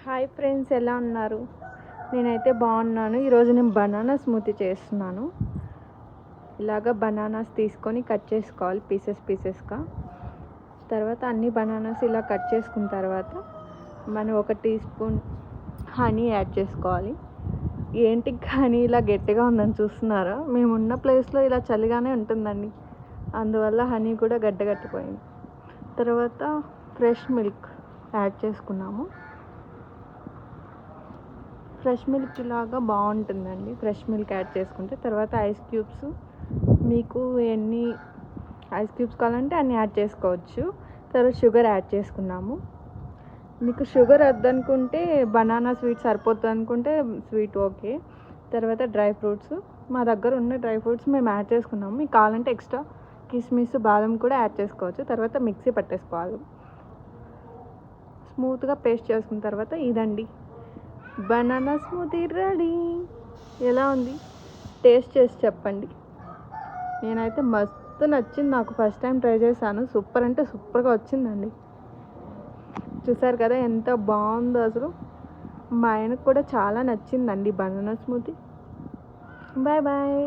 Hi friends, ఎలా ఉన్నారు? నేనైతే బాగున్నాను. ఈరోజు నేను బనానా స్మూతీ చేస్తున్నాను. ఇలాగ బనానాస్ తీసుకొని కట్ చేసుకోవాలి పీసెస్గా. తర్వాత అన్ని బనానాస్ ఇలా కట్ చేసుకున్న తర్వాత మనం 1 టీ స్పూన్ హనీ యాడ్ చేసుకోవాలి. ఏంటి హనీ ఇలా గట్టిగా ఉందని చూస్తున్నారా? మేమున్న ప్లేస్లో ఇలా చలిగానే ఉంటుందండి, అందువల్ల హనీ కూడా గడ్డగట్టిపోయింది. తర్వాత ఫ్రెష్ మిల్క్ యాడ్ చేసుకున్నాము. ఫ్రెష్ మిల్క్ ఇలాగా బాగుంటుందండి, ఫ్రెష్ మిల్క్ యాడ్ చేసుకుంటే. తర్వాత ఐస్ క్యూబ్స్, మీకు ఎన్ని ఐస్ క్యూబ్స్ కావాలంటే అన్ని యాడ్ చేసుకోవచ్చు. తర్వాత షుగర్ యాడ్ చేసుకున్నాము. మీకు షుగర్ వద్దనుకుంటే బనానా స్వీట్ సరిపోతుంది అనుకుంటే స్వీట్ ఓకే. తర్వాత డ్రై ఫ్రూట్స్, మా దగ్గర ఉన్న డ్రై ఫ్రూట్స్ మేము యాడ్ చేసుకున్నాము. మీకు కావాలంటే ఎక్స్ట్రా కిస్మిస్, బాదం కూడా యాడ్ చేసుకోవచ్చు. తర్వాత మిక్సీ పట్టేసుకోవాలి. స్మూత్గా పేస్ట్ చేసుకున్న తర్వాత ఇదండి బనానా స్మూతీ రెడీ. ఎలా ఉంది? టేస్ట్ చేసి చెప్పండి. నేనైతే మస్తు నచ్చింది, నాకు ఫస్ట్ టైం ట్రై చేశాను. సూపర్ అంటే సూపర్గా వచ్చిందండి. చూసారు కదా ఎంత బాగుందో అసలు. మా ఆయనకు కూడా చాలా నచ్చిందండి బనానా స్మూతీ. Bye bye.